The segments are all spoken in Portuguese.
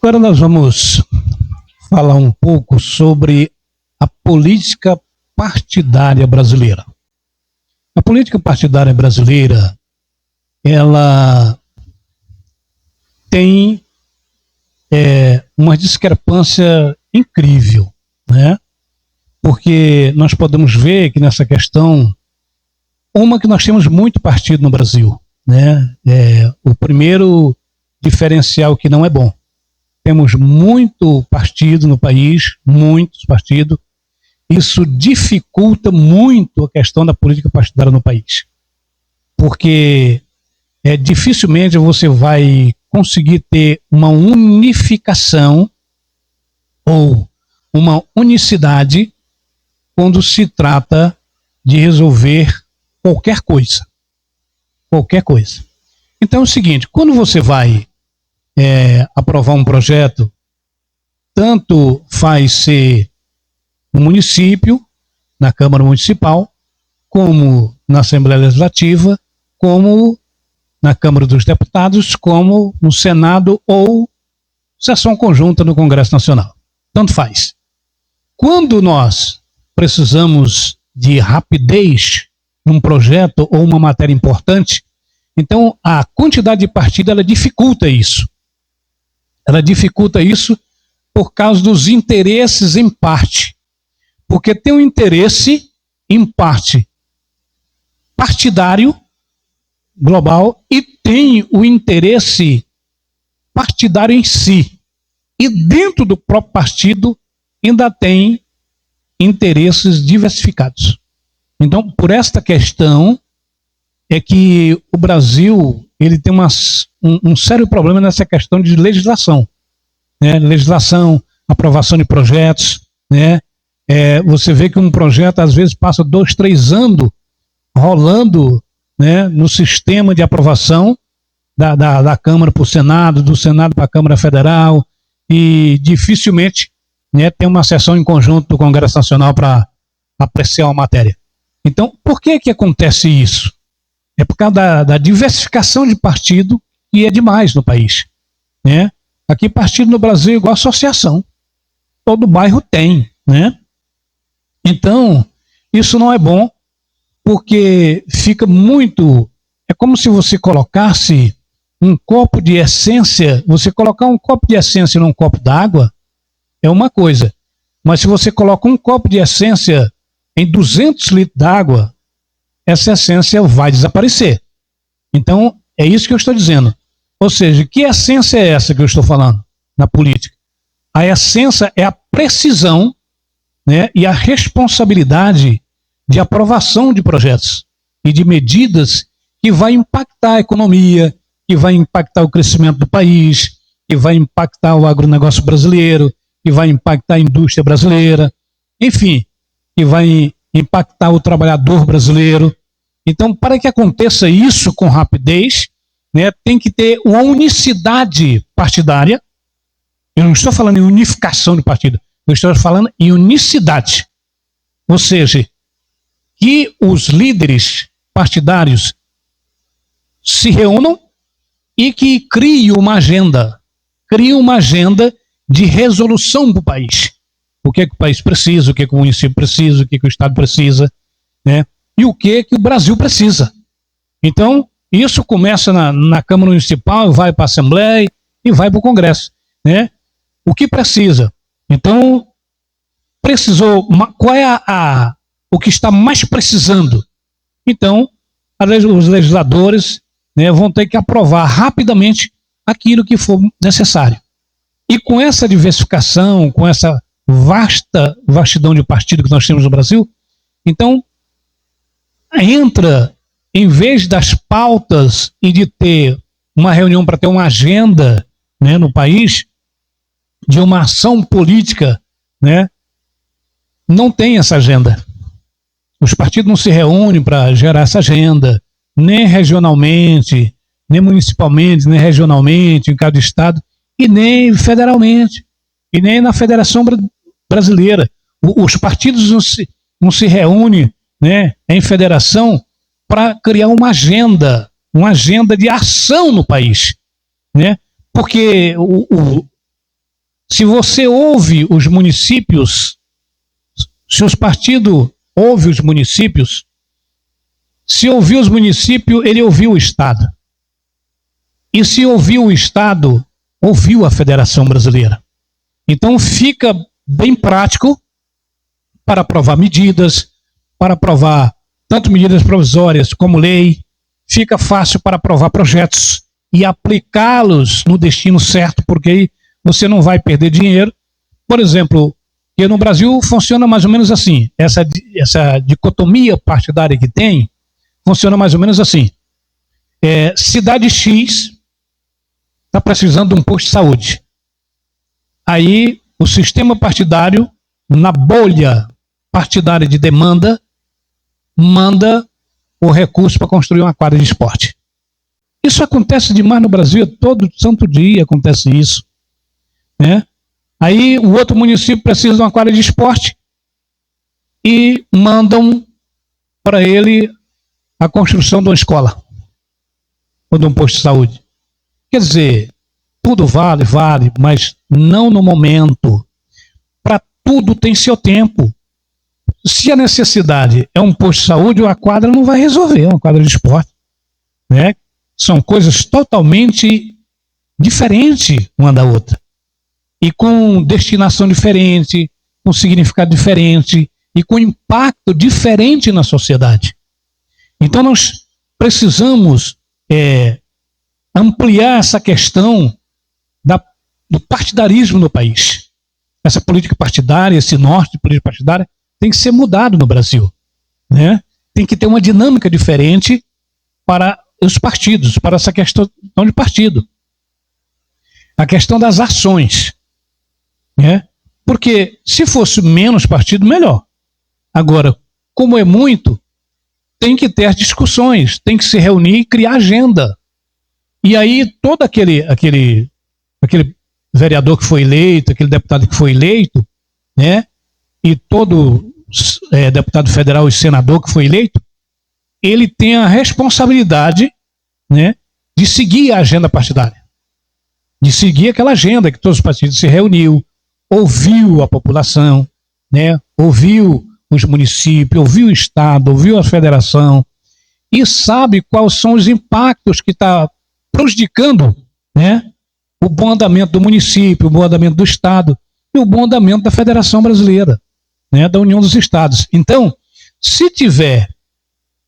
Agora nós vamos falar um pouco sobre a política partidária brasileira. A política partidária brasileira, ela tem uma discrepância incrível, né? Porque nós podemos ver que nessa questão, que nós temos muito partido no Brasil, né? O primeiro diferencial que não é bom. Temos muito partido no país, muitos partidos. Isso dificulta muito a questão da política partidária no país. Porque dificilmente você vai conseguir ter uma unificação ou uma unicidade quando se trata de resolver qualquer coisa. Qualquer coisa. Então é o seguinte, quando você vai aprovar um projeto, tanto faz ser no município, na Câmara Municipal, como na Assembleia Legislativa, como na Câmara dos Deputados, como no Senado ou sessão conjunta no Congresso Nacional. Tanto faz. Quando nós precisamos de rapidez num projeto ou uma matéria importante, então a quantidade de partido ela dificulta isso. Ela dificulta isso por causa dos interesses em parte. Porque tem um interesse em parte partidário global e tem o interesse partidário em si. E dentro do próprio partido ainda tem interesses diversificados. Então, por esta questão é que o Brasil ele tem um sério problema nessa questão de legislação. Né? Legislação, aprovação de projetos. Né? Você vê que um projeto às vezes passa 2, 3 anos rolando, né, no sistema de aprovação da Câmara para o Senado, do Senado para a Câmara Federal, e dificilmente, né, tem uma sessão em conjunto do Congresso Nacional para apreciar uma matéria. Então, por que acontece isso? É por causa da diversificação de partido, que é demais no país. Né? Aqui, partido no Brasil é igual associação. Todo bairro tem. Né? Então, isso não é bom, porque fica muito... É como se você colocasse um copo de essência, você colocar um copo de essência num copo d'água, é uma coisa. Mas se você coloca um copo de essência em 200 litros d'água, essa essência vai desaparecer. Então, é isso que eu estou dizendo. Ou seja, que essência é essa que eu estou falando na política? A essência é a precisão, né, e a responsabilidade de aprovação de projetos e de medidas que vai impactar a economia, que vai impactar o crescimento do país, que vai impactar o agronegócio brasileiro, que vai impactar a indústria brasileira, enfim, que vai impactar o trabalhador brasileiro. Então, para que aconteça isso com rapidez, né, tem que ter uma unicidade partidária. Eu não estou falando em unificação de partido, eu estou falando em unicidade. Ou seja, que os líderes partidários se reúnam e que criem uma agenda de resolução do país. O que é que o país precisa, o que é que o município precisa, o que é que o Estado precisa, né? E o que é que o Brasil precisa. Então, isso começa na Câmara Municipal, vai para a Assembleia e vai para o Congresso. Né? O que precisa? Então, precisou, qual é o que está mais precisando? Então, os legisladores, né, vão ter que aprovar rapidamente aquilo que for necessário. E com essa diversificação, com essa vastidão de partido que nós temos no Brasil, então, entra, em vez das pautas e de ter uma reunião para ter uma agenda, né, no país, de uma ação política, né, não tem essa agenda. Os partidos não se reúnem para gerar essa agenda, nem regionalmente, nem municipalmente, nem regionalmente, em cada estado, e nem federalmente, e nem na Federação Brasileira. Os partidos não se reúnem, né, em federação para criar uma agenda de ação no país. Né? Porque Se você ouve os municípios, se os partidos ouvem os municípios, se ouvir os municípios, ele ouviu o Estado. E se ouviu o Estado, ouviu a Federação Brasileira. Então fica bem prático para aprovar medidas, para aprovar tanto medidas provisórias como lei, fica fácil para aprovar projetos e aplicá-los no destino certo, porque aí você não vai perder dinheiro. Por exemplo, que no Brasil funciona mais ou menos assim, essa dicotomia partidária que tem, funciona mais ou menos assim. Cidade X está precisando de um posto de saúde. Aí o sistema partidário, na bolha partidária de demanda, manda o recurso para construir uma quadra de esporte. Isso acontece demais no Brasil, todo santo dia acontece isso, né? Aí o outro município precisa de uma quadra de esporte e mandam para ele a construção de uma escola ou de um posto de saúde. Quer dizer, tudo vale, mas não no momento. Para tudo tem seu tempo. Se a necessidade é um posto de saúde, a quadra não vai resolver, uma quadra de esporte, né? São coisas totalmente diferentes uma da outra. E com destinação diferente, com significado diferente e com impacto diferente na sociedade. Então nós precisamos ampliar essa questão do partidarismo no país. Essa política partidária, esse norte de política partidária tem que ser mudado no Brasil, né? Tem que ter uma dinâmica diferente para os partidos, para essa questão de partido. A questão das ações, né? Porque se fosse menos partido, melhor. Agora, como é muito, tem que ter as discussões, tem que se reunir e criar agenda. E aí todo aquele vereador que foi eleito, aquele deputado que foi eleito, né? E todo deputado federal e senador que foi eleito, ele tem a responsabilidade, né, de seguir a agenda partidária, de seguir aquela agenda que todos os partidos se reuniu, ouviu a população, né, ouviu os municípios, ouviu o Estado, ouviu a federação e sabe quais são os impactos que está prejudicando, né, o bom andamento do município, o bom andamento do Estado e o bom andamento da Federação Brasileira, né, da União dos Estados. Então, se tiver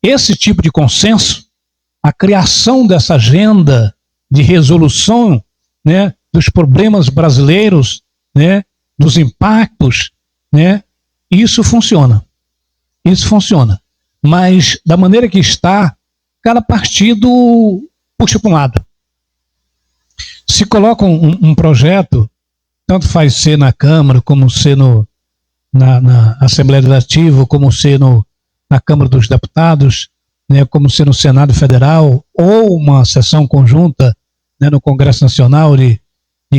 esse tipo de consenso, a criação dessa agenda de resolução, né, dos problemas brasileiros, né, dos impactos, né, isso funciona. Isso funciona. Mas, da maneira que está, cada partido puxa para um lado. Se coloca um projeto, tanto faz ser na Câmara, como ser na Assembleia Legislativa, como ser na Câmara dos Deputados, né, como ser no Senado Federal, ou uma sessão conjunta, né, no Congresso Nacional de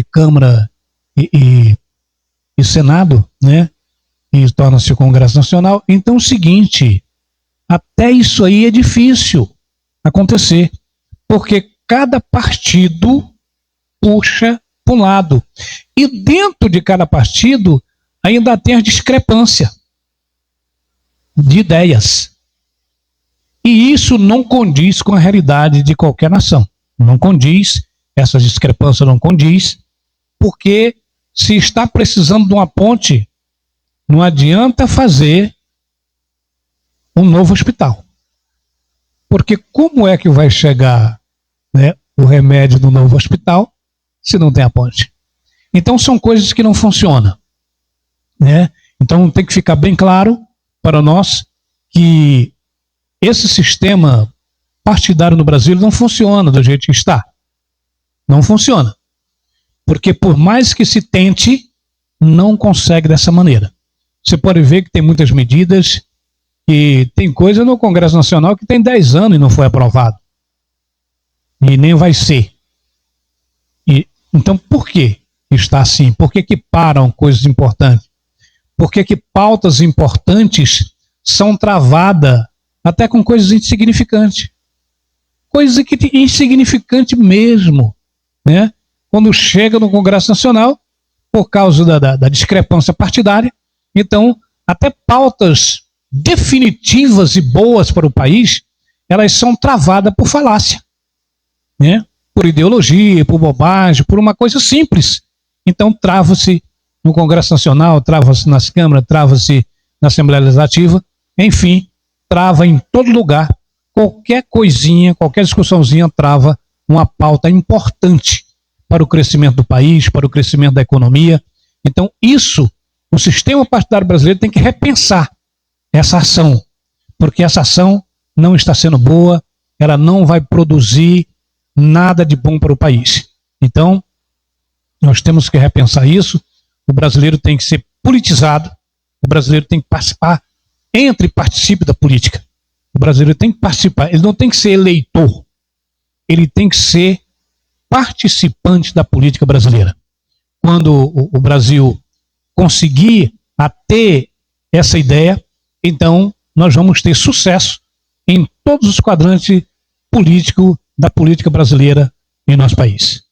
Câmara e Senado, né, e torna-se o Congresso Nacional. Então é o seguinte, até isso aí é difícil acontecer, porque cada partido puxa para um lado. E dentro de cada partido ainda tem a discrepância de ideias. E isso não condiz com a realidade de qualquer nação. Não condiz, essa discrepância não condiz, porque se está precisando de uma ponte, não adianta fazer um novo hospital. Porque como é que vai chegar, né, o remédio no novo hospital se não tem a ponte? Então são coisas que não funcionam, né? Então tem que ficar bem claro para nós que esse sistema partidário no Brasil não funciona do jeito que está. Não funciona. Porque por mais que se tente, não consegue dessa maneira. Você pode ver que tem muitas medidas e tem coisa no Congresso Nacional que tem 10 anos e não foi aprovado. E nem vai ser. Então por que está assim? Por que param coisas importantes? Por que pautas importantes são travadas até com coisas insignificantes? Coisas insignificantes mesmo, né? Quando chega no Congresso Nacional, por causa da discrepância partidária. Então, até pautas definitivas e boas para o país, elas são travadas por falácia, né? Por ideologia, por bobagem, por uma coisa simples. Então, trava-se no Congresso Nacional, trava-se nas câmaras, trava-se na Assembleia Legislativa, enfim, trava em todo lugar. Qualquer coisinha, qualquer discussãozinha trava uma pauta importante para o crescimento do país, para o crescimento da economia. Então, isso, o sistema partidário brasileiro tem que repensar essa ação, porque essa ação não está sendo boa, ela não vai produzir nada de bom para o país. Então, nós temos que repensar isso. O brasileiro tem que ser politizado, o brasileiro tem que participar, entre e participe da política. O brasileiro tem que participar, ele não tem que ser eleitor, ele tem que ser participante da política brasileira. Quando o Brasil conseguir ter essa ideia, então nós vamos ter sucesso em todos os quadrantes políticos da política brasileira em nosso país.